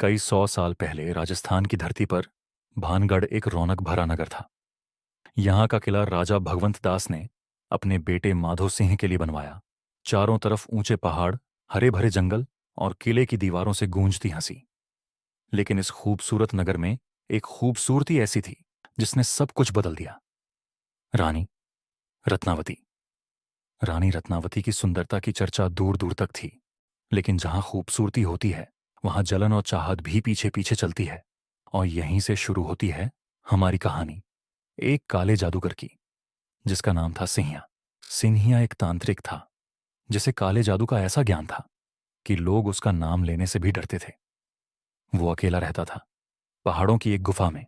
कई 100 साल पहले राजस्थान की धरती पर भानगढ़ एक रौनक भरा नगर था। यहाँ का किला राजा भगवंत दास ने अपने बेटे माधो सिंह के लिए बनवाया। चारों तरफ ऊंचे पहाड़, हरे भरे जंगल और किले की दीवारों से गूंजती हंसी। लेकिन इस खूबसूरत नगर में एक खूबसूरती ऐसी थी जिसने सब कुछ बदल दिया। रानी रत्नावती। रानी रत्नावती की सुंदरता की चर्चा दूर दूर तक थी। लेकिन जहां खूबसूरती होती है वहां जलन और चाहत भी पीछे पीछे चलती है। और यहीं से शुरू होती है हमारी कहानी, एक काले जादूगर की जिसका नाम था सिंहिया। सिंहिया एक तांत्रिक था जिसे काले जादू का ऐसा ज्ञान था कि लोग उसका नाम लेने से भी डरते थे। वो अकेला रहता था पहाड़ों की एक गुफा में,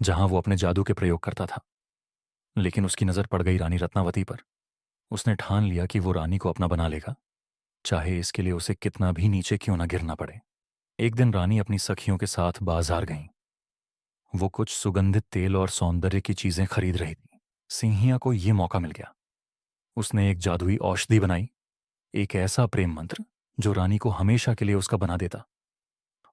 जहां वो अपने जादू के प्रयोग करता था। लेकिन उसकी नजर पड़ गई रानी रत्नावती पर। उसने ठान लिया कि वो रानी को अपना बना लेगा, चाहे इसके लिए उसे कितना भी नीचे क्यों ना गिरना पड़े। एक दिन रानी अपनी सखियों के साथ बाजार गईं। वो कुछ सुगंधित तेल और सौंदर्य की चीजें खरीद रही थी। सिंहिया को ये मौका मिल गया। उसने एक जादुई औषधि बनाई, एक ऐसा प्रेम मंत्र जो रानी को हमेशा के लिए उसका बना देता।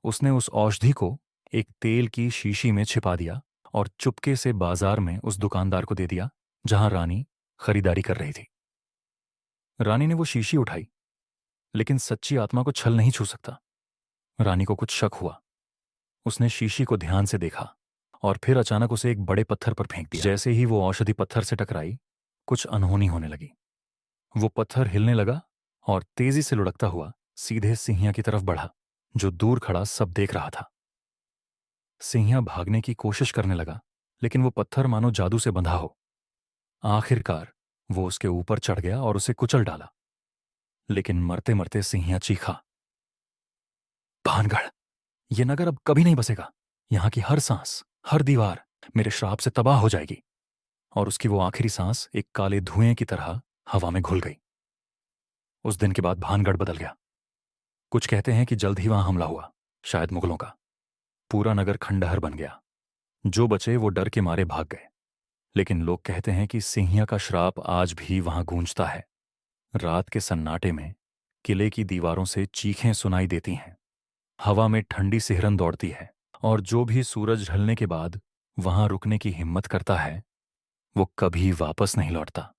उसने उस औषधि को एक तेल की शीशी में छिपा दिया और चुपके से बाजार में उस दुकानदार को दे दिया जहां रानी खरीदारी कर रही थी। रानी ने वो शीशी उठाई, लेकिन सच्ची आत्मा को छल नहीं छू सकता। रानी को कुछ शक हुआ। उसने शीशी को ध्यान से देखा और फिर अचानक उसे एक बड़े पत्थर पर फेंक दिया। जैसे ही वो औषधि पत्थर से टकराई, कुछ अनहोनी होने लगी। वो पत्थर हिलने लगा और तेजी से लुढ़कता हुआ सीधे सिंहिया की तरफ बढ़ा, जो दूर खड़ा सब देख रहा था। सिंहिया भागने की कोशिश करने लगा, लेकिन वो पत्थर मानो जादू से बंधा हो। आखिरकार वो उसके ऊपर चढ़ गया और उसे कुचल डाला। लेकिन मरते मरते सिंहिया चीखा, भानगढ़, ये नगर अब कभी नहीं बसेगा। यहाँ की हर सांस, हर दीवार मेरे श्राप से तबाह हो जाएगी। और उसकी वो आखिरी सांस एक काले धुएं की तरह हवा में घुल गई। उस दिन के बाद भानगढ़ बदल गया। कुछ कहते हैं कि जल्द ही वहां हमला हुआ, शायद मुगलों का। पूरा नगर खंडहर बन गया। जो बचे वो डर के मारे भाग गए। लेकिन लोग कहते हैं कि सिंहिया का श्राप आज भी वहां गूंजता है। रात के सन्नाटे में किले की दीवारों से चीखें सुनाई देती हैं। हवा में ठंडी सिहरन दौड़ती है। और जो भी सूरज ढलने के बाद वहां रुकने की हिम्मत करता है, वो कभी वापस नहीं लौटता।